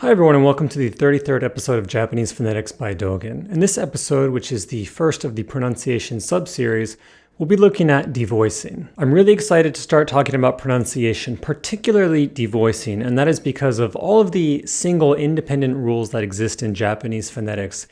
Hi everyone and welcome to the 33rd episode of Japanese Phonetics by Dogen. In this episode, which is the first of the pronunciation sub-series, we'll be looking at devoicing. I'm really excited to start talking about pronunciation, particularly devoicing, and that is because of all of the single independent rules that exist in Japanese phonetics.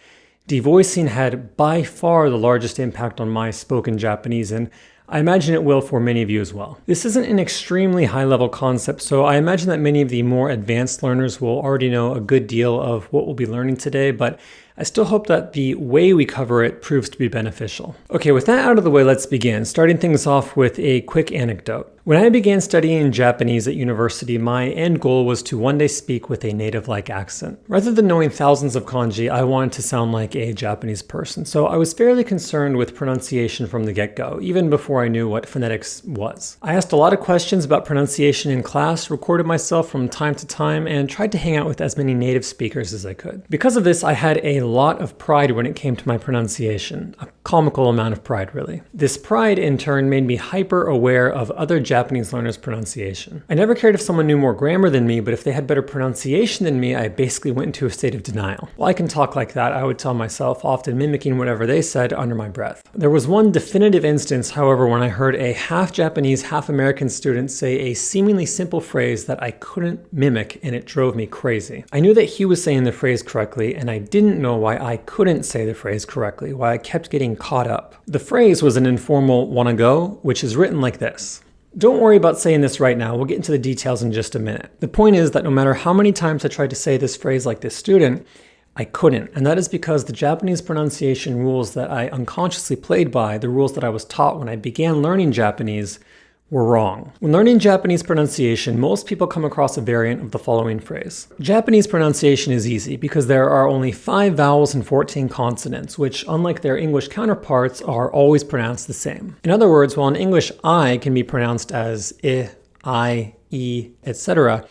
Devoicing had by far the largest impact on my spoken Japanese, and I imagine it will for many of you as well. This isn't an extremely high-level concept, so I imagine that many of the more advanced learners will already know a good deal of what we'll be learning today, but I still hope that the way we cover it proves to be beneficial. Okay, with that out of the way, let's begin, starting things off with a quick anecdote. When I began studying Japanese at university, my end goal was to one day speak with a native-like accent. Rather than knowing thousands of kanji, I wanted to sound like a Japanese person, so I was fairly concerned with pronunciation from the get-go, even before I knew what phonetics was. I asked a lot of questions about pronunciation in class, recorded myself from time to time, and tried to hang out with as many native speakers as I could. Because of this, I had a lot of pride when it came to my pronunciation, a comical amount of pride, really. This pride, in turn, made me hyper-aware of other Japanese learners' pronunciation. I never cared if someone knew more grammar than me, but if they had better pronunciation than me, I basically went into a state of denial. While I can talk like that, I would tell myself, often mimicking whatever they said under my breath. There was one definitive instance, however, when I heard a half-Japanese, half-American student say a seemingly simple phrase that I couldn't mimic, and it drove me crazy. I knew that he was saying the phrase correctly, and I didn't know why I couldn't say the phrase correctly, why I kept getting caught up. The phrase was an informal "wanna go," which is written like this. Don't worry about saying this right now, we'll get into the details in just a minute. The point is that no matter how many times I tried to say this phrase like this student, I couldn't, and that is because the Japanese pronunciation rules that I unconsciously played by, the rules that I was taught when I began learning Japanese, were wrong. When learning Japanese pronunciation, most people come across a variant of the following phrase. Japanese pronunciation is easy because there are only 5 vowels and 14 consonants, which, unlike their English counterparts, are always pronounced the same. In other words, while in English I can be pronounced as I, e, etc.,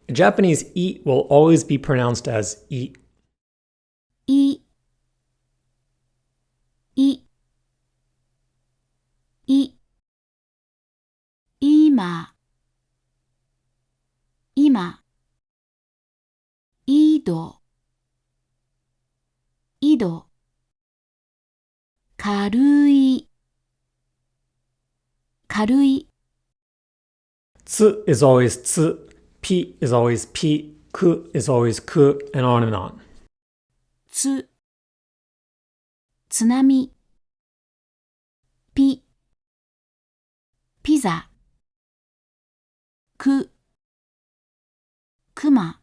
in Japanese I will always be pronounced as I. I, I, I. 今、今、井戸、井戸、軽い、軽い。Ts is always ts, p is always p, ku is always ku, and on and on. つ、津波、ピ、ピザ。く、熊。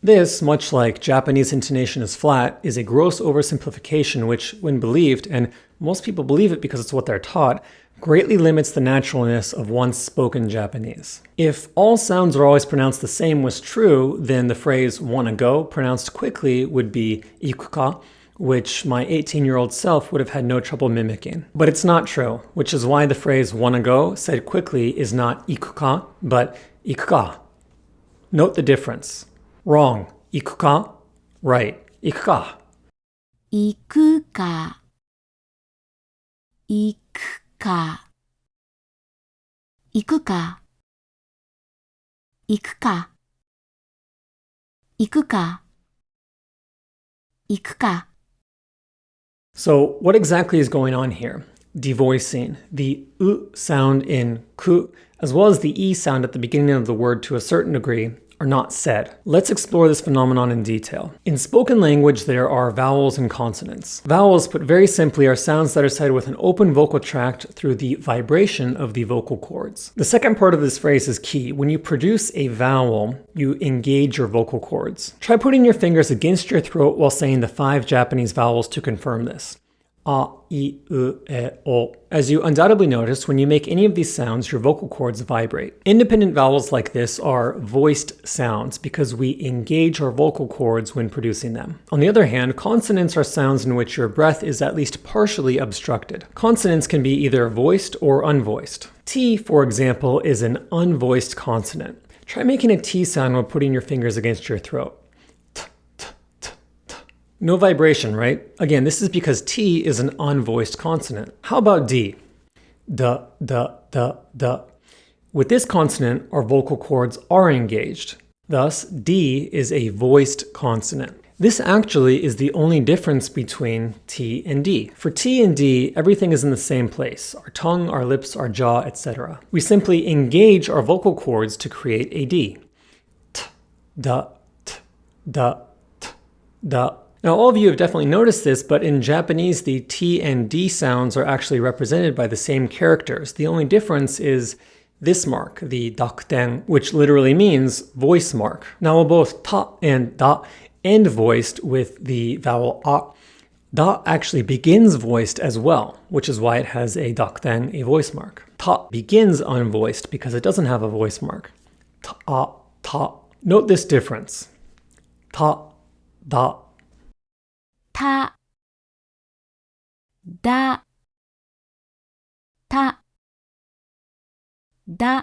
This, much like Japanese intonation is flat, is a gross oversimplification which, when believed, and most people believe it because it's what they're taught, greatly limits the naturalness of once spoken Japanese. If all sounds are always pronounced the same was true, then the phrase wanna go, pronounced quickly, would be ikuka, which my 18-year-old self would have had no trouble mimicking. But it's not true, which is why the phrase wanna go, said quickly, is not ikuka, but ikuka. Note the difference. Wrong. Ikuka. Right. Ikuka. 行くか、行くか、行くか、行くか、行くか、行くか。 So what exactly is going on here? Devoicing. The U sound in ku, as well as the E sound at the beginning of the word to a certain degree, are not said. Let's explore this phenomenon in detail. In spoken language, there are vowels and consonants. Vowels, put very simply, are sounds that are said with an open vocal tract through the vibration of the vocal cords. The second part of this phrase is key. When you produce a vowel, you engage your vocal cords. Try putting your fingers against your throat while saying the 5 Japanese vowels to confirm this. A, I, U, E, O. As you undoubtedly notice, when you make any of these sounds, your vocal cords vibrate. Independent vowels like this are voiced sounds because we engage our vocal cords when producing them. On the other hand, consonants are sounds in which your breath is at least partially obstructed. Consonants can be either voiced or unvoiced. T, for example, is an unvoiced consonant. Try making a T sound while putting your fingers against your throat. No vibration, right? Again, this is because T is an unvoiced consonant. How about D? D, D, D, D. With this consonant, our vocal cords are engaged. Thus, D is a voiced consonant. This actually is the only difference between T and D. For T and D, everything is in the same place. Our tongue, our lips, our jaw, etc. We simply engage our vocal cords to create a D. T, da, t, da, t, da. Now, all of you have definitely noticed this, but in Japanese, the T and D sounds are actually represented by the same characters. The only difference is this mark, the dakuten, which literally means voice mark. Now, while both ta and da end voiced with the vowel a, da actually begins voiced as well, which is why it has a dakuten, a voice mark. Ta begins unvoiced because it doesn't have a voice mark. Ta, ta. Note this difference. Ta, da. Ta, da, ta, da,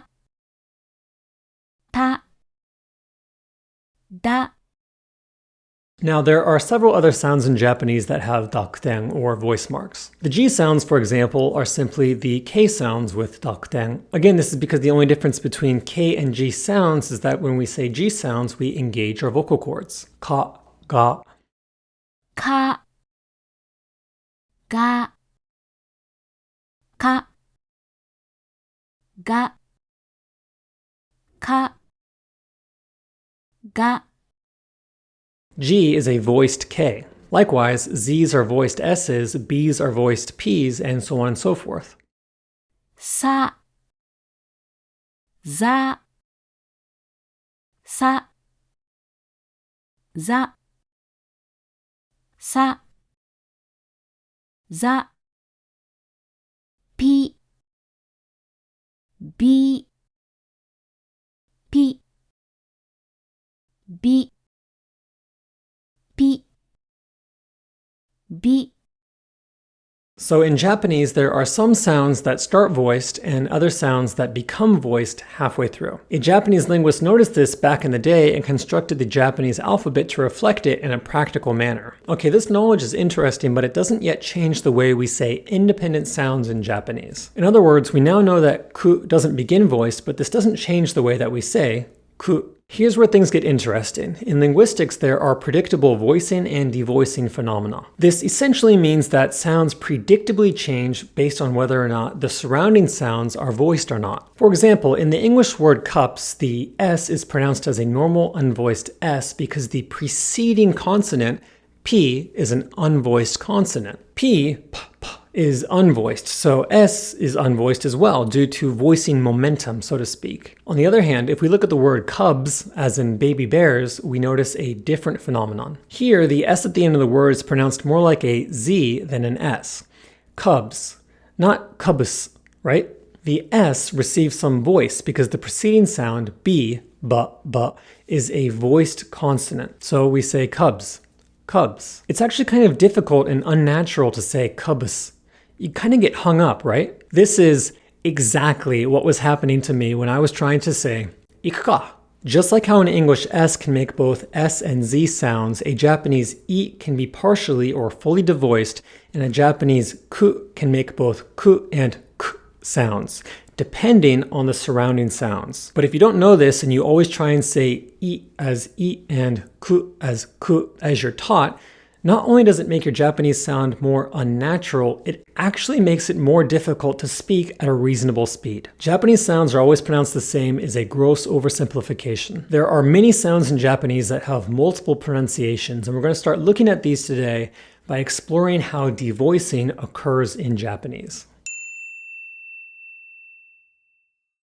ta, da. Now, there are several other sounds in Japanese that have dakuten or voice marks. The G sounds, for example, are simply the K sounds with dakuten. Again, this is because the only difference between K and G sounds is that when we say G sounds, we engage our vocal cords. Ka, ga. Ka, ga, ka, ga, ka, ga. G is a voiced K. Likewise, Z's are voiced S's, B's are voiced P's, and so on and so forth. Sa, za, sa, za, sa, za. P, B, P, B, P, B. So in Japanese, there are some sounds that start voiced and other sounds that become voiced halfway through. A Japanese linguist noticed this back in the day and constructed the Japanese alphabet to reflect it in a practical manner. Okay, this knowledge is interesting, but it doesn't yet change the way we say independent sounds in Japanese. In other words, we now know that ku doesn't begin voiced, but this doesn't change the way that we say ku. Here's where things get interesting. In linguistics, there are predictable voicing and devoicing phenomena. This essentially means that sounds predictably change based on whether or not the surrounding sounds are voiced or not. For example, in the English word cups, the S is pronounced as a normal unvoiced S because the preceding consonant, P, is an unvoiced consonant. P, is unvoiced, so S is unvoiced as well due to voicing momentum, so to speak. On the other hand, if we look at the word cubs, as in baby bears, we notice a different phenomenon. Here, the S at the end of the word is pronounced more like a Z than an S. Cubs, not cubus, right? The S receives some voice because the preceding sound, B, bu, is a voiced consonant. So we say cubs, cubs. It's actually kind of difficult and unnatural to say cubus. You kind of get hung up, right? This is exactly what was happening to me when I was trying to say iku ka. Just like how an English S can make both S and Z sounds, a Japanese I can be partially or fully devoiced, and a Japanese ku can make both ku and k sounds, depending on the surrounding sounds. But if you don't know this and you always try and say I as I and ku as you're taught, not only does it make your Japanese sound more unnatural, it actually makes it more difficult to speak at a reasonable speed. Japanese sounds are always pronounced the same is a gross oversimplification. There are many sounds in Japanese that have multiple pronunciations, and we're going to start looking at these today by exploring how devoicing occurs in Japanese.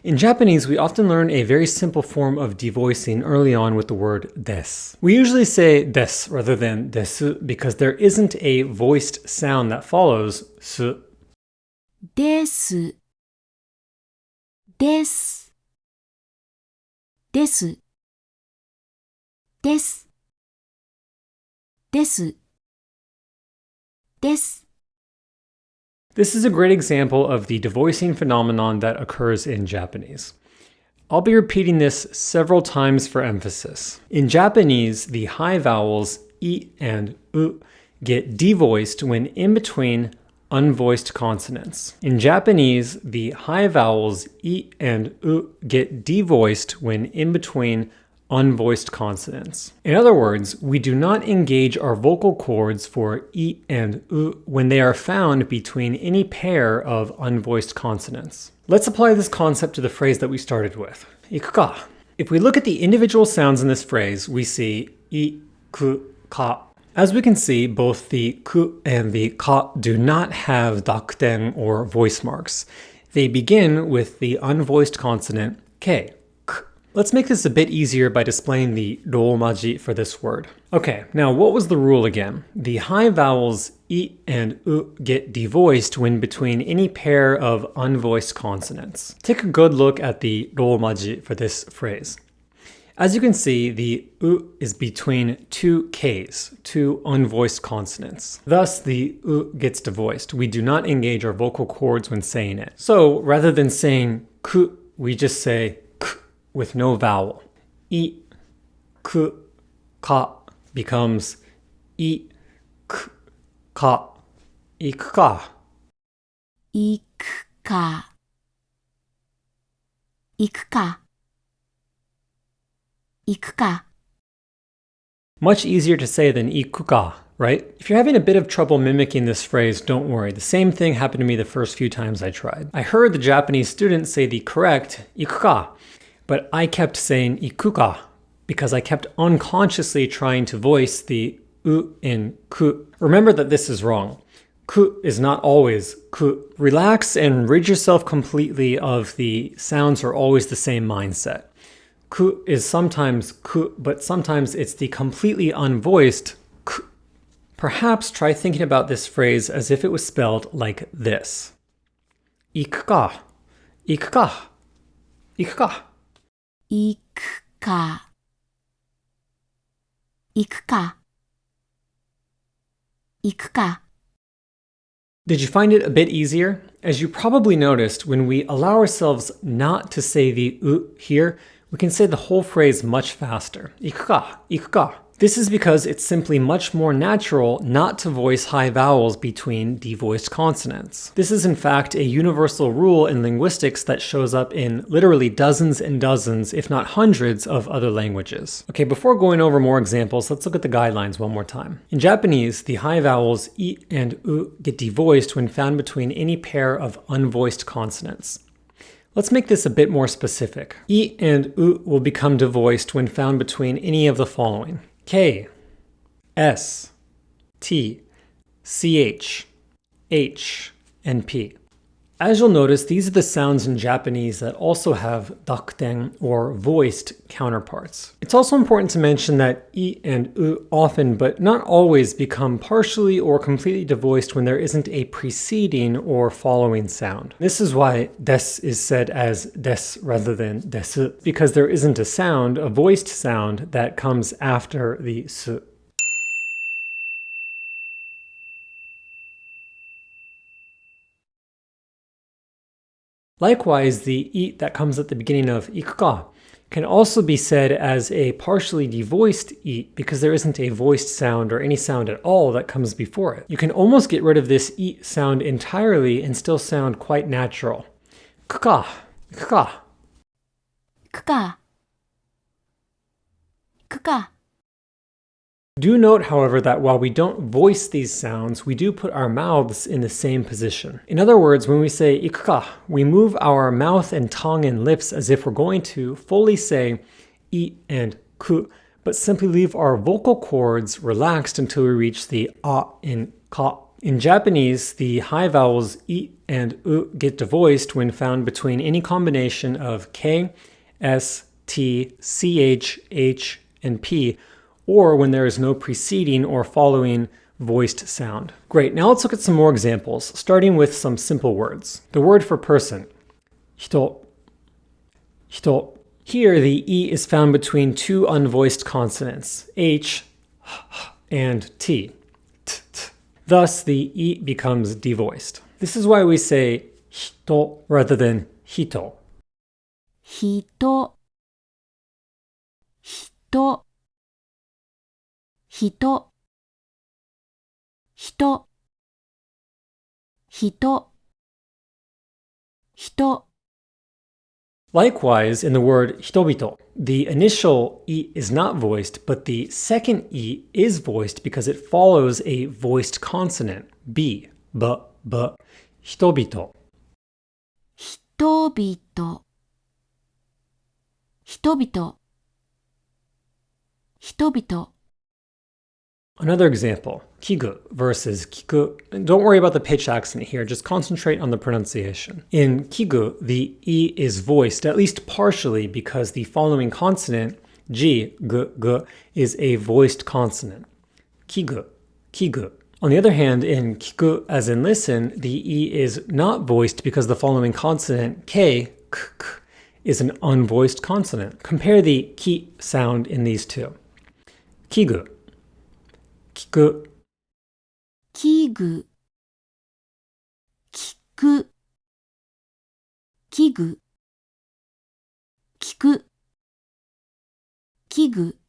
In Japanese, we often learn a very simple form of devoicing early on with the word des. We usually say des rather than desu because there isn't a voiced sound that follows su. Desu, des, desu, des, desu, des. This is a great example of the devoicing phenomenon that occurs in Japanese. I'll be repeating this several times for emphasis. In Japanese, the high vowels I and U get devoiced when in between unvoiced consonants. In Japanese, the high vowels I and U get devoiced when in between unvoiced consonants. In other words, we do not engage our vocal cords for I and U when they are found between any pair of unvoiced consonants. Let's apply this concept to the phrase that we started with. Iku ka. If we look at the individual sounds in this phrase, we see iku ka. As we can see, both the ku and the ka do not have dakuten or voice marks. They begin with the unvoiced consonant ke. Let's make this a bit easier by displaying the romaji for this word. Okay, now what was the rule again? The high vowels I and U get devoiced when between any pair of unvoiced consonants. Take a good look at the romaji for this phrase. As you can see, the U is between two Ks, two unvoiced consonants. Thus, the U gets devoiced. We do not engage our vocal cords when saying it. So, rather than saying ku, we just say with no vowel. I, ku, ka becomes I, ku, ka, iku ka. Iku ka. Iku ka. Iku ka. Much easier to say than iku ka, right? If you're having a bit of trouble mimicking this phrase, don't worry. The same thing happened to me the first few times I tried. I heard the Japanese students say the correct iku ka, but I kept saying ikuka because I kept unconsciously trying to voice the U in ku. Remember that this is wrong. Ku is not always ku. Relax and rid yourself completely of the sounds are always the same mindset. Ku is sometimes ku, but sometimes it's the completely unvoiced ku. Perhaps try thinking about this phrase as if it was spelled like this. Ikuka, ikuka, ikuka. Iku ka. Iku ka. Iku ka. Did you find it a bit easier? As you probably noticed, when we allow ourselves not to say the U here, we can say the whole phrase much faster. Iku ka, iku ka. This is because it's simply much more natural not to voice high vowels between devoiced consonants. This is in fact a universal rule in linguistics that shows up in literally dozens and dozens, if not hundreds, of other languages. Okay, before going over more examples, let's look at the guidelines one more time. In Japanese, the high vowels I and U get devoiced when found between any pair of unvoiced consonants. Let's make this a bit more specific. I and U will become devoiced when found between any of the following. K, S, T, CH, H, and P. As you'll notice, these are the sounds in Japanese that also have dakuten or voiced counterparts. It's also important to mention that I and U often, but not always, become partially or completely devoiced when there isn't a preceding or following sound. This is why des is said as des rather than desu, because there isn't a sound, a voiced sound, that comes after the su. Likewise, the I that comes at the beginning of ikuka can also be said as a partially devoiced I because there isn't a voiced sound or any sound at all that comes before it. You can almost get rid of this I sound entirely and still sound quite natural. Kuka, kuka. Iku ka. Iku ka. Do note, however, that while we don't voice these sounds, we do put our mouths in the same position. In other words, when we say ikuka, we move our mouth and tongue and lips as if we're going to fully say I and ku, but simply leave our vocal cords relaxed until we reach the a in ka. In Japanese, the high vowels I and U get devoiced when found between any combination of K, S, T, CH, H, and P, or when there is no preceding or following voiced sound. Great, now let's look at some more examples, starting with some simple words. The word for person, hito. Hito. Here, the E is found between two unvoiced consonants, H and T. Thus, the E becomes devoiced. This is why we say hito rather than hito. Hito. Hito. Hito. Hito. Hito. Hito. Likewise, in the word hitobito, the initial E is not voiced, but the second E is voiced because it follows a voiced consonant, B, B, hitobito. 人々、人々、人々。 Another example, kigu versus kiku. Don't worry about the pitch accent here, just concentrate on the pronunciation. In kigu, the E is voiced, at least partially, because the following consonant, G, G, is a voiced consonant. Kigu, kigu. On the other hand, in kiku, as in listen, the E is not voiced because the following consonant, K, k, is an unvoiced consonant. Compare the ki sound in these two. Kigu, kiku, 器具、聞く、器具、聞く、器具、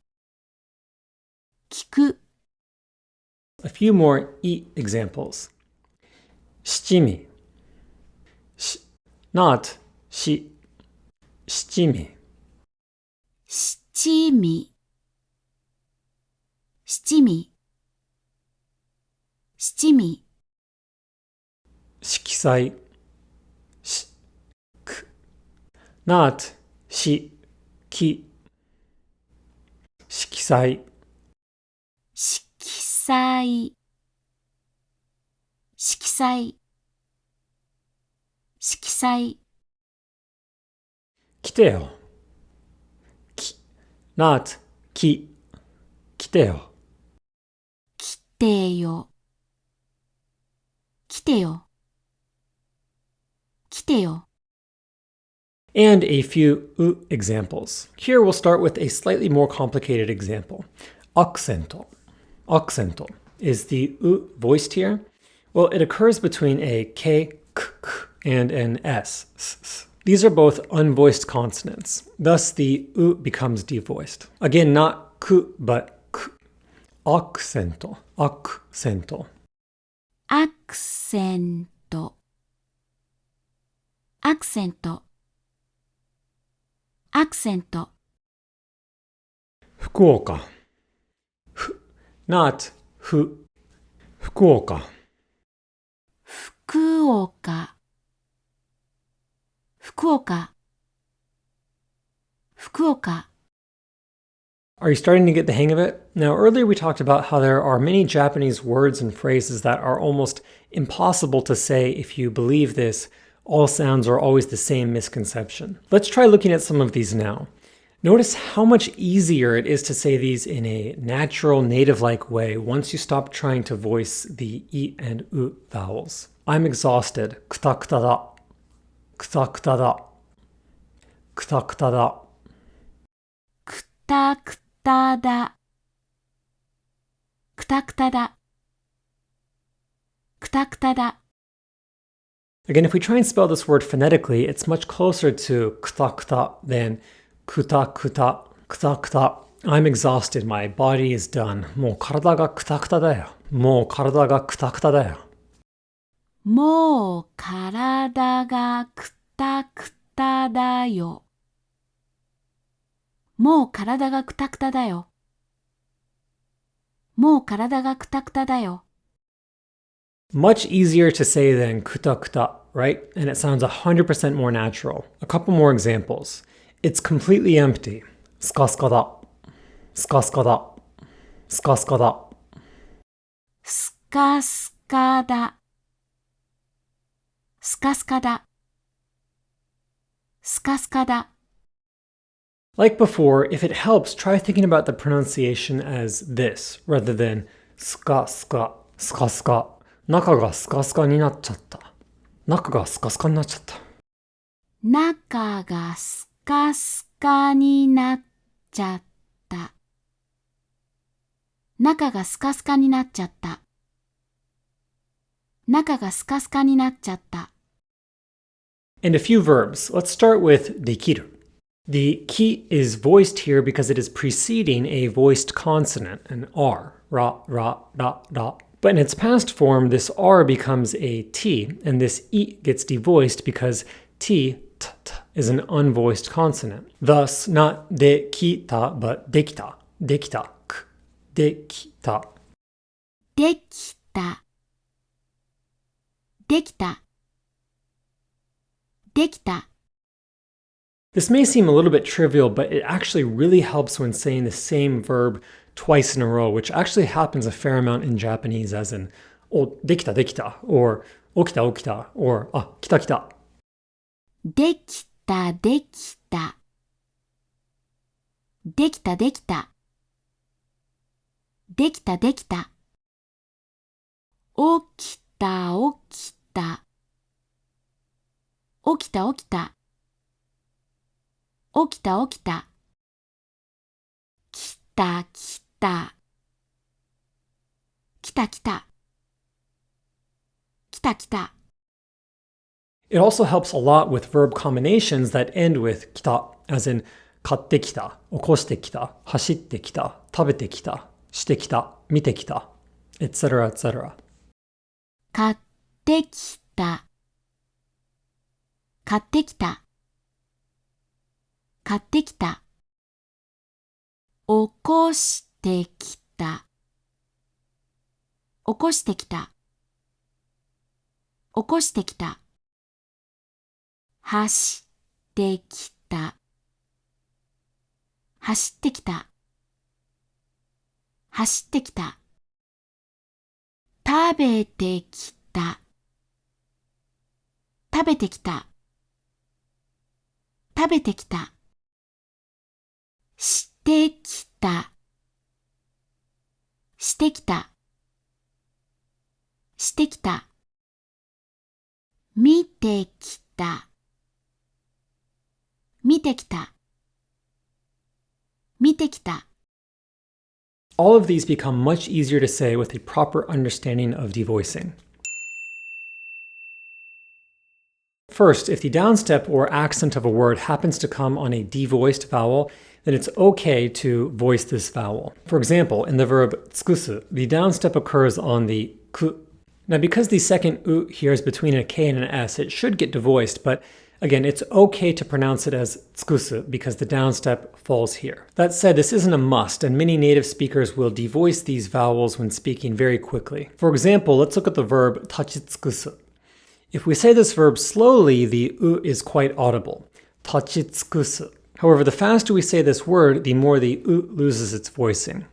聞く。 A few more E examples. Shichimi. Not shi. Shichimi. 七味、七味、七味。 Shikisai. K. Not shi. Ki. Shikisai. 色彩、色彩、色彩。 Kiteo. Ki. Not ki. Kiteo. 来てよ、来てよ、来てよ。 And a few U examples. Here we'll start with a slightly more complicated example. Accento. Accento. Is the U voiced here? Well, it occurs between a K, K, K and an S. S. These are both unvoiced consonants. Thus, the U becomes devoiced. Again, not K, but K. Accento. Accento. アクセント、アクセント、アクセント。 Fukuoka. Not fu. Fukuoka. 福岡、福岡、福岡。 Are you starting to get the hang of it? Now, earlier we talked about how there are many Japanese words and phrases that are almost impossible to say if you believe this. All sounds are always the same misconception. Let's try looking at some of these now. Notice how much easier it is to say these in a natural, native-like way once you stop trying to voice the I and U vowels. I'm exhausted. Kuta da. Kuta da. Kuta da. くたくただ、くたくただ、くたくただ。 Again, if we try and spell this word phonetically, it's much closer to kuta than kuta kuta kuta kuta. I'm exhausted. My body is done. もう体がクタクタだよ。もう体がクタクタだよ。もう体がくたくただよ。もう体がくたくただよ。もう体がくたくただよ。 Much easier to say than kuta kuta, right? And it sounds 100% more natural. A couple more examples. It's completely empty. Skaska da. Skaska da. Skaska da. スカスカだ。スカスカだ。スカスカだ。 Like before, if it helps, try thinking about the pronunciation as this rather than ska ska ska ska. 中がスカスカになっちゃった。中がスカスカになっちゃった。中がスカスカになっちゃった。中がスカスカになっちゃった。中がスカスカになっちゃった。 And a few verbs. Let's start with dekiru. The ki is voiced here because it is preceding a voiced consonant, an R, ra, ra, da, da. But in its past form, this R becomes a T, and this I gets devoiced because T, t, t is an unvoiced consonant. Thus, not dekita, but dekita, dekita, k, dekita. できた。できた。できた。 This may seem a little bit trivial, but it actually really helps when saying the same verb twice in a row, which actually happens a fair amount in Japanese, as in, o, dekita, dekita, or okita, okita, or kita, kita. できた、できた。できた、できた。できた、できた。起きた、起きた。起きた、起きた。起きた、起きた。来た、来た。来た、来た。来た、来た。It also helps a lot with verb combinations that end with kita, as in 買ってきた、起こしてきた、走ってきた、食べてきた、してきた、見てきた、etc., etc. 買ってきた。買ってきた。買ってきた。起こしてきた。起こしてきた。起こしてきた。走ってきた。走ってきた。走ってきた。食べてきた。食べてきた。食べてきた。してきた。してきた。してきた。見てきた。見てきた。見てきた。All of these become much easier to say with a proper understanding of devoicing. First, if the downstep or accent of a word happens to come on a devoiced vowel, then it's okay to voice this vowel. For example, in the verb tsukusu, the downstep occurs on the ku. Now, because the second u here is between a k and an s, it should get devoiced, but again, it's okay to pronounce it as tsukusu because the downstep falls here. That said, this isn't a must, and many native speakers will devoice these vowels when speaking very quickly. For example, let's look at the verb tachitsukusu. If we say this verb slowly, the u is quite audible. Tachitsukusu. However, the faster we say this word, the more the u loses its voicing.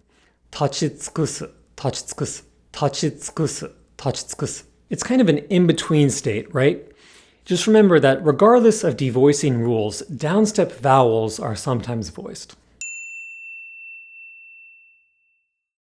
Tachitsukusu, tachitsukusu, tachitsukusu, tachitsukusu. It's kind of an in-between state, right? Just remember that regardless of devoicing rules, downstep vowels are sometimes voiced.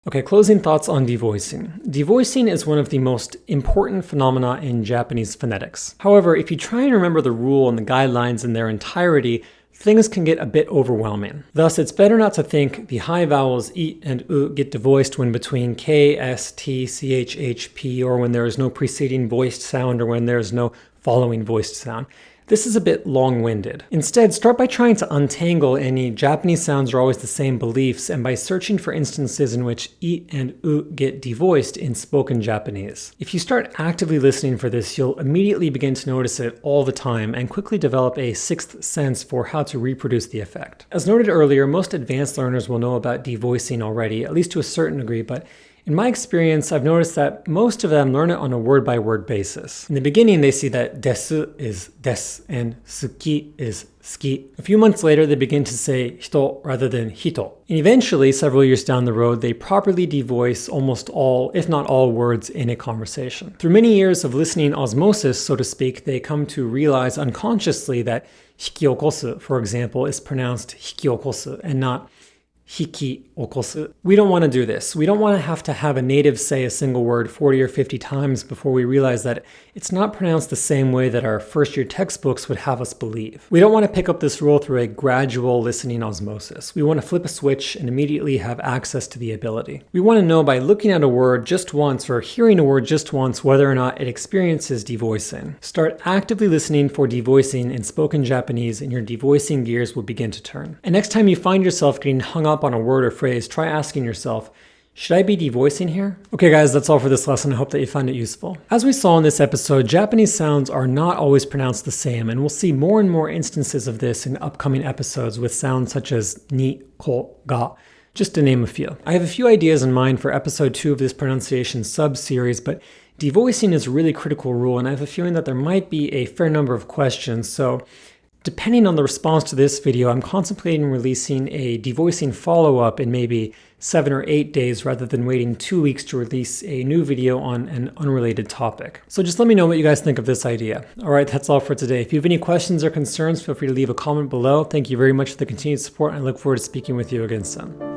Okay, closing thoughts on devoicing. Devoicing is one of the most important phenomena in Japanese phonetics. However, if you try and remember the rule and the guidelines in their entirety, things can get a bit overwhelming. Thus, it's better not to think the high vowels I and U get devoiced when between K, S, T, C, H, H, P, or when there is no preceding voiced sound or when there is no following voiced sound. This is a bit long-winded. Instead, start by trying to untangle any Japanese sounds are always the same beliefs and by searching for instances in which I and U get devoiced in spoken Japanese. If you start actively listening for this, you'll immediately begin to notice it all the time and quickly develop a sixth sense for how to reproduce the effect. As noted earlier, most advanced learners will know about devoicing already, at least to a certain degree, but in my experience, I've noticed that most of them learn it on a word-by-word basis. In the beginning, they see that desu is des and suki is ski. A few months later, they begin to say hito rather than hito. And eventually, several years down the road, they properly devoice almost all, if not all, words in a conversation. Through many years of listening osmosis, so to speak, they come to realize unconsciously that hikiokosu, for example, is pronounced hikiokosu and not hiki okosu. We don't want to do this. We don't want to have a native say a single word 40 or 50 times before we realize that it's not pronounced the same way that our first-year textbooks would have us believe. We don't want to pick up this rule through a gradual listening osmosis. We want to flip a switch and immediately have access to the ability. We want to know by looking at a word just once or hearing a word just once whether or not it experiences devoicing. Start actively listening for devoicing in spoken Japanese and your devoicing gears will begin to turn. And next time you find yourself getting hung up on a word or phrase, try asking yourself, Should I be devoicing here? Okay guys, that's all for this lesson. I hope that you found it useful. As we saw in this episode, Japanese sounds are not always pronounced the same, and we'll see more and more instances of this in upcoming episodes with sounds such as ni, ko, ga, just to name a few. I have a few ideas in mind for episode 2 of this pronunciation sub-series, but devoicing is a really critical rule, and I have a feeling that there might be a fair number of questions, so depending on the response to this video, I'm contemplating releasing a devoicing follow-up in maybe 7 or 8 days rather than waiting 2 weeks to release a new video on an unrelated topic. So just let me know what you guys think of this idea. All right, that's all for today. If you have any questions or concerns, feel free to leave a comment below. Thank you very much for the continued support, and I look forward to speaking with you again soon.